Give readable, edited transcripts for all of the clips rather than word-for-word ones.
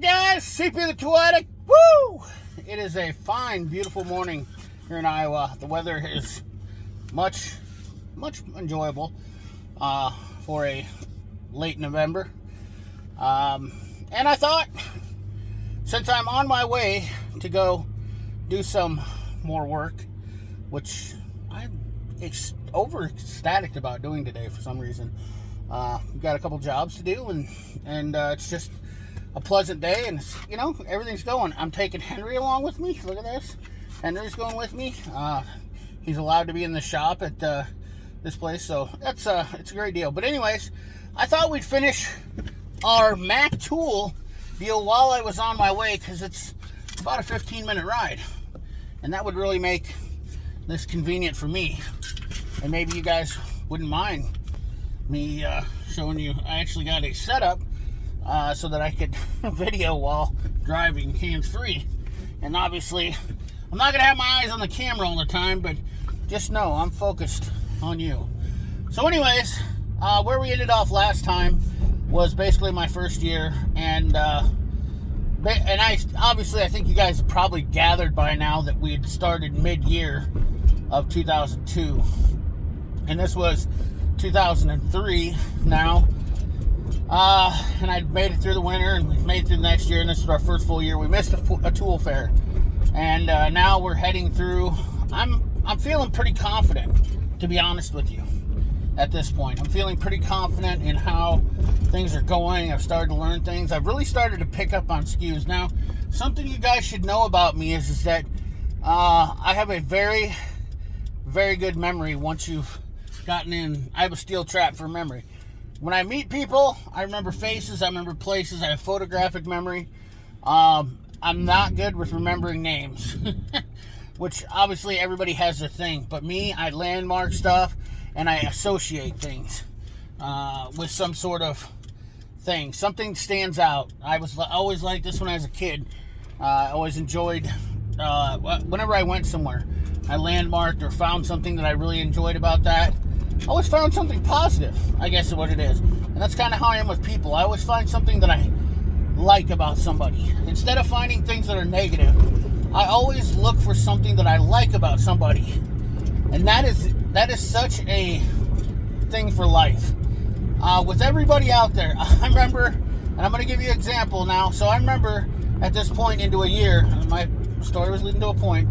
guys? CP the Tool Addict. Woo! It is a fine, beautiful morning here in Iowa. The weather is much enjoyable for a late November. And I thought, since I'm on my way to go do some more work, which I'm over ecstatic about doing today for some reason. We've got a couple jobs to do, and it's just a pleasant day, and everything's going. I'm taking Henry along with me. Look at this. Henry's going with me. He's allowed to be in the shop at this place, so it's a great deal. But anyways, I thought we'd finish our Mac tool deal while I was on my way, because it's about a 15-minute ride, and that would really make this convenient for me. And maybe you guys wouldn't mind me showing you. I actually got a setup so that I could video while driving hands-free. And obviously, I'm not going to have my eyes on the camera all the time, but just know I'm focused on you. So anyways, where we ended off last time was basically my first year, and I think you guys have probably gathered by now that we had started mid-year of 2002, and this was 2003 now, and I made it through the winter, and we made it through the next year, and this is our first full year. We missed a tool fair, and now we're heading through. I'm feeling pretty confident, to be honest with you. At this point, I'm feeling pretty confident in how things are going. I've started to learn things. I've really started to pick up on SKUs. Now, something you guys should know about me is that I have a very, very good memory once you've gotten in. I have a steel trap for memory. When I meet people, I remember faces, I remember places, I have photographic memory. I'm not good with remembering names, which obviously everybody has their thing. But me, I landmark stuff, and I associate things with some sort of thing. Something stands out. I was always like this when I was a kid. I always enjoyed, whenever I went somewhere, I landmarked or found something that I really enjoyed about that. I always found something positive, I guess is what it is. And that's kind of how I am with people. I always find something that I like about somebody. Instead of finding things that are negative, I always look for something that I like about somebody. And that is such a thing for life. With everybody out there, I remember, and I'm going to give you an example now. So I remember at this point into a year, my story was leading to a point.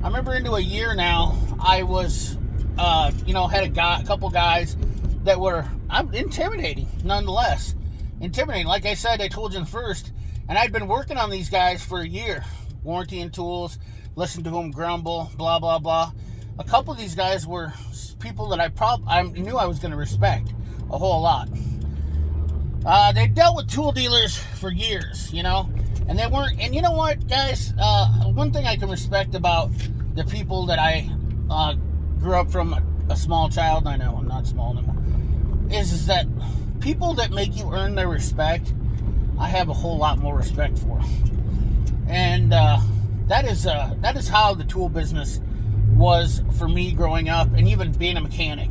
I remember into a year now, I was, had a couple guys that were intimidating, nonetheless. Intimidating. Like I said, I told you in the first, and I'd been working on these guys for a year. Warranting tools, listen to them grumble, blah, blah, blah. A couple of these guys were people that I knew I was going to respect a whole lot. They dealt with tool dealers for years, and they weren't. And you know what, guys? One thing I can respect about the people that I grew up from, a small child. I know I'm not small anymore. Is that people that make you earn their respect? I have a whole lot more respect for, and that is how the tool business was for me growing up, and even being a mechanic.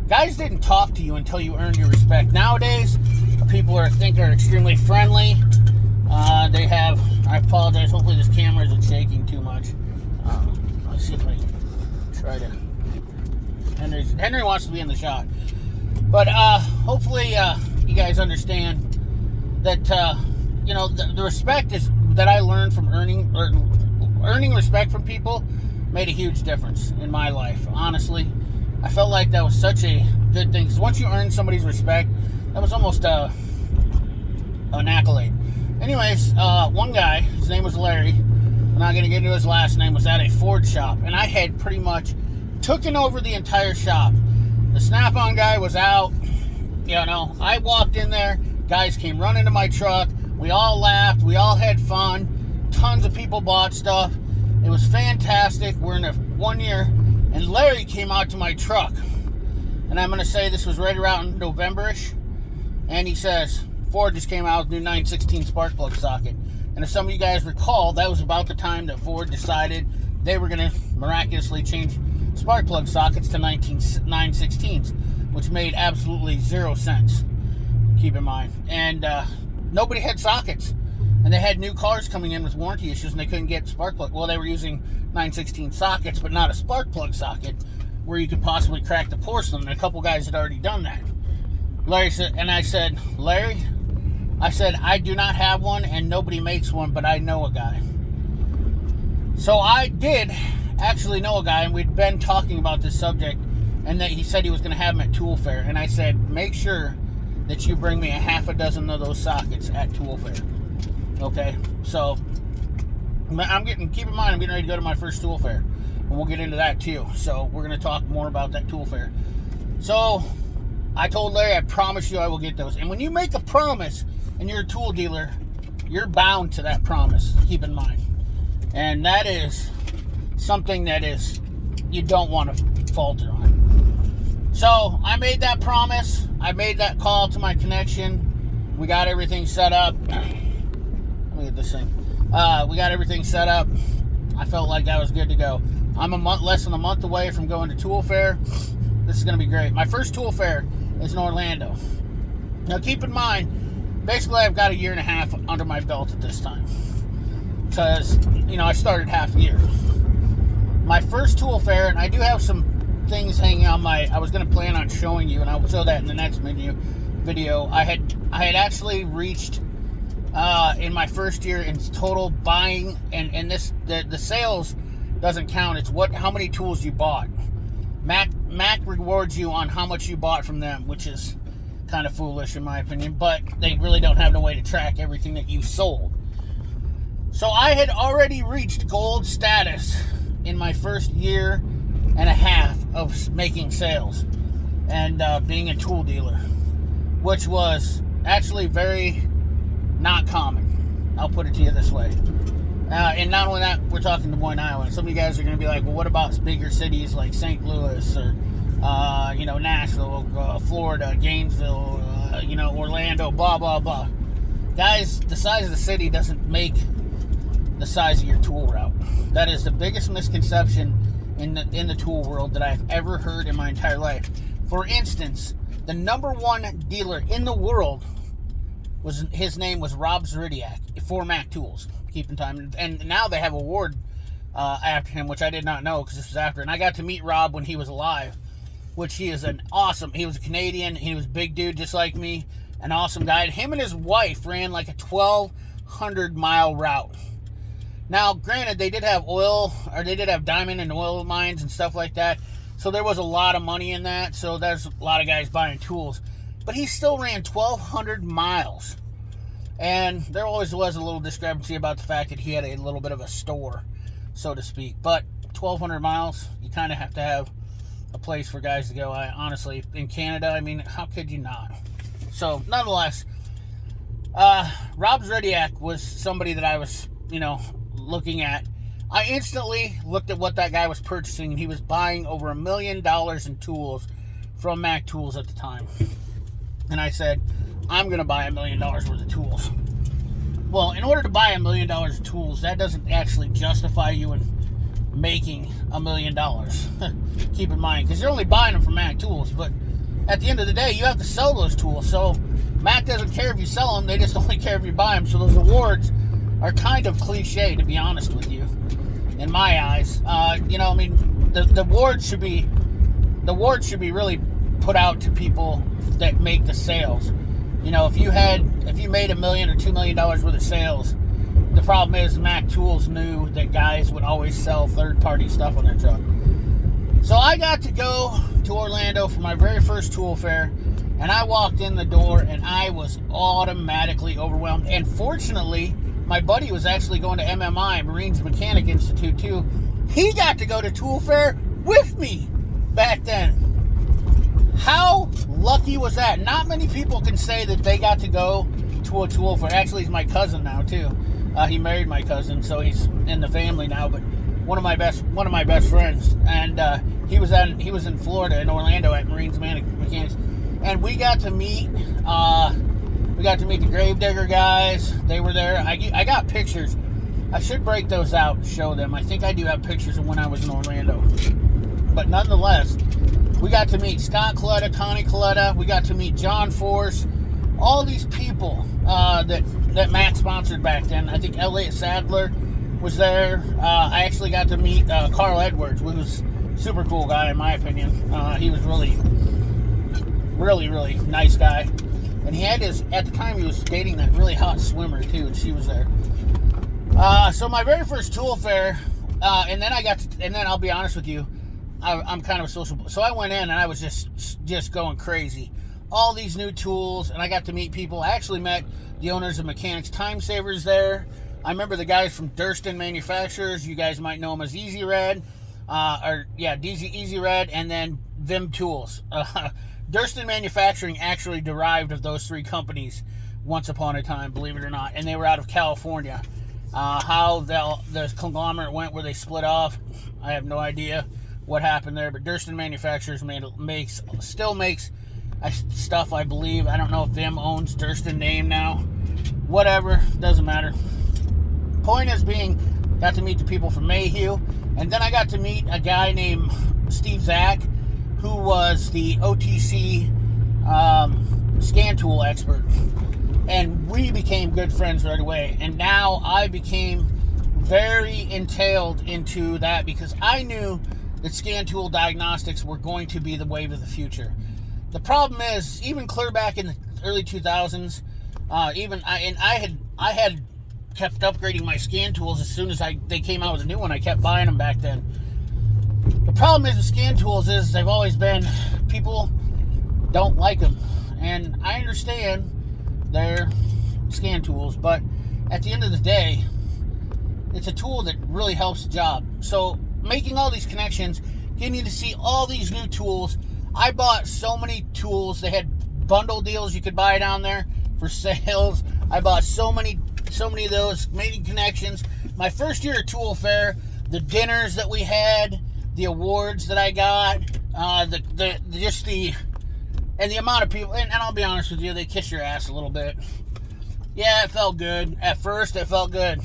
Guys didn't talk to you until you earned your respect. Nowadays, people are extremely friendly. They have, I apologize, hopefully this camera isn't shaking too much. Let's see if I can try to, Henry wants to be in the shot. But hopefully you guys understand that, the respect is that I learned from earning respect from people made a huge difference in my life. Honestly, I felt like that was such a good thing, because once you earn somebody's respect, that was almost an accolade. Anyways, one guy, his name was Larry, I'm not going to get into his last name, was at a Ford shop, and I had pretty much taken over the entire shop. The Snap-on guy was out. I walked in there, guys came running to my truck, we all laughed, we all had fun, tons of people bought stuff. It was fantastic. We're in a 1 year, and Larry came out to my truck, and I'm going to say this was right around November-ish, and he says, Ford just came out with new 916 spark plug socket. And if some of you guys recall, that was about the time that Ford decided they were going to miraculously change spark plug sockets to 916s, which made absolutely zero sense, keep in mind. And nobody had sockets. and they had new cars coming in with warranty issues, and they couldn't get spark plug. Well, they were using 916 sockets, but not a spark plug socket where you could possibly crack the porcelain. And a couple guys had already done that. Larry said, and I said, Larry, I said, I do not have one, and nobody makes one, but I know a guy. So I did actually know a guy, and we'd been talking about this subject, and that he said he was going to have them at Tool Fair. And I said, make sure that you bring me a half a dozen of those sockets at Tool Fair. Okay, so keep in mind, I'm getting ready to go to my first Tool Fair, and we'll get into that too. So we're going to talk more about that Tool Fair. So I told Larry, I promise you I will get those. And when you make a promise and you're a tool dealer, you're bound to that promise, keep in mind. And that is something that is, you don't want to falter on. So I made that promise. I made that call to my connection. We got everything set up. Let me get this thing. We got everything set up. I felt like I was good to go. I'm less than a month away from going to Tool Fair. This is going to be great. My first Tool Fair is in Orlando. Now keep in mind, basically I've got a year and a half under my belt at this time. Because, I started half the year. My first Tool Fair, and I do have some things hanging on I was going to plan on showing you, and I will show that in the next video. I had actually reached, in my first year, in total buying, and the sales doesn't count. It's how many tools you bought. Mac rewards you on how much you bought from them, which is kind of foolish in my opinion, but they really don't have no way to track everything that you sold. So I had already reached gold status in my first year and a half of making sales and being a tool dealer, which was actually very not common. I'll put it to you this way. And not only that, we're talking Des Moines, Iowa. Some of you guys are going to be like, well, what about bigger cities like St. Louis or, Nashville, Florida, Gainesville, Orlando, blah, blah, blah. Guys, the size of the city doesn't make the size of your tool route. That is the biggest misconception in the tool world that I've ever heard in my entire life. For instance, the number one dealer in the world his name was Rob Zritiak for Mac Tools. Keep in time, and now they have an award after him, which I did not know because this was after. And I got to meet Rob when he was alive, which he was a Canadian. He was a big dude just like me, an awesome guy. Him and his wife ran like a 1,200 mile route. Now, granted, they did have diamond and oil mines and stuff like that, so there was a lot of money in that, so there's a lot of guys buying tools. But he still ran 1,200 miles. And there always was a little discrepancy about the fact that he had a little bit of a store, so to speak. But 1,200 miles, you kind of have to have a place for guys to go. Honestly, in Canada, how could you not? So, nonetheless, Rob Zritiak was somebody that I was, looking at. I instantly looked at what that guy was purchasing, and he was buying over $1 million in tools from Mac Tools at the time. And I said, I'm going to buy $1 million worth of tools. Well, in order to buy $1 million of tools, that doesn't actually justify you in making $1 million. Keep in mind, because you're only buying them from Mac Tools, but at the end of the day, you have to sell those tools. So Mac doesn't care if you sell them, they just only care if you buy them. So those awards are kind of cliche, to be honest with you, in my eyes. The awards should be really put out to people that make the sales. If you made $1 million or $2 million worth of sales, the problem is Mac Tools knew that guys would always sell third-party stuff on their truck. So I got to go to Orlando for my very first tool fair, and I walked in the door and I was automatically overwhelmed. And fortunately, my buddy was actually going to MMI, Marines Mechanic Institute, too. He got to go to Tool Fair with me back then. How lucky was that? Not many people can say that they got to go to a Tool Fair. Actually, he's my cousin now, too. He married my cousin, so he's in the family now, but one of my best friends. And he was in Florida, in Orlando, at Marines Mechanics. And we got to meet the Gravedigger guys. They were there. I got pictures. I should break those out and show them. I think I do have pictures of when I was in Orlando. But nonetheless, we got to meet Scott Coletta, Connie Coletta. We got to meet John Force. All these people that that Matt sponsored back then. I think Elliott Sadler was there. I actually got to meet Carl Edwards, who was a super cool guy in my opinion. He was really nice guy. And he had at the time he was dating that really hot swimmer too, and she was there. So my very first tool fair, and then I'll be honest with you, I'm kind of a social, so I went in and I was just going crazy. All these new tools, and I got to meet people. I actually met the owners of Mechanics Time Savers there. I remember the guys from Durston Manufacturers. You guys might know them as Easy Red, Easy Red, and then Vim Tools. Durston Manufacturing actually derived of those three companies once upon a time, believe it or not, and they were out of California. How the conglomerate went where they split off, I have no idea what happened there, but Durston Manufacturers still makes stuff, I believe. I don't know if Vim owns Durston name now. Whatever, doesn't matter. Point is being, got to meet the people from Mayhew, and then I got to meet a guy named Steve Zach, who was the OTC scan tool expert, and we became good friends right away. And now I became very entailed into that because I knew that scan tool diagnostics were going to be the wave of the future. The problem is, even clear back in the early 2000s, I had kept upgrading my scan tools as soon as they came out with a new one. I kept buying them back then. The problem is with scan tools is they've always been, people don't like them, and I understand they're scan tools, but at the end of the day, it's a tool that really helps the job. So making all these connections, getting to see all these new tools. I bought so many tools. They had bundle deals you could buy down there for sales. I bought so many of those, making connections. My first year at Tool Fair, the dinners that we had, the awards that I got, and the amount of people, and I'll be honest with you, they kiss your ass a little bit. Yeah, it felt good. At first, it felt good.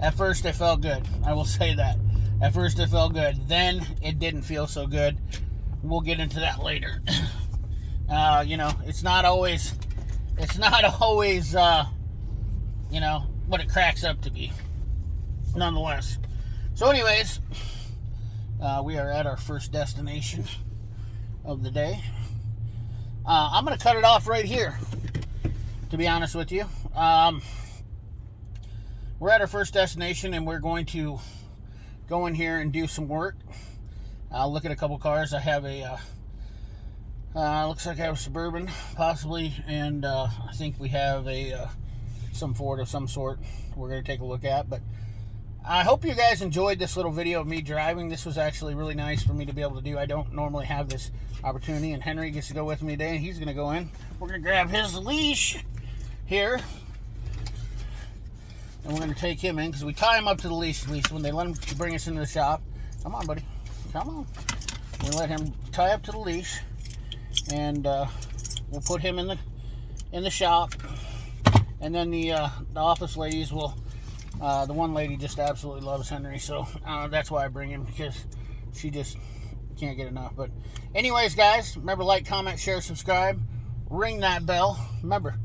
At first, it felt good. I will say that. At first, it felt good. Then, it didn't feel so good. We'll get into that later. It's not always, what it cracks up to be. Nonetheless. So anyways, we are at our first destination of the day. I'm going to cut it off right here, to be honest with you. We're at our first destination, and we're going to go in here and do some work. I'll look at a couple cars. I have looks like I have a Suburban, possibly, and I think we have some Ford of some sort we're going to take a look at. But I hope you guys enjoyed this little video of me driving. This was actually really nice for me to be able to do. I don't normally have this opportunity, and Henry gets to go with me today, and he's going to go in. We're going to grab his leash here, and we're going to take him in, because we tie him up to the leash, at least, when they let him bring us into the shop. Come on, buddy. Come on. We let him tie up to the leash, and we'll put him in the shop, and then the office ladies will. The one lady just absolutely loves Henry, so that's why I bring him, because she just can't get enough. But anyways, guys, remember, like, comment, share, subscribe, ring that bell. Remember,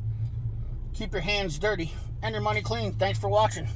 keep your hands dirty and your money clean. Thanks for watching.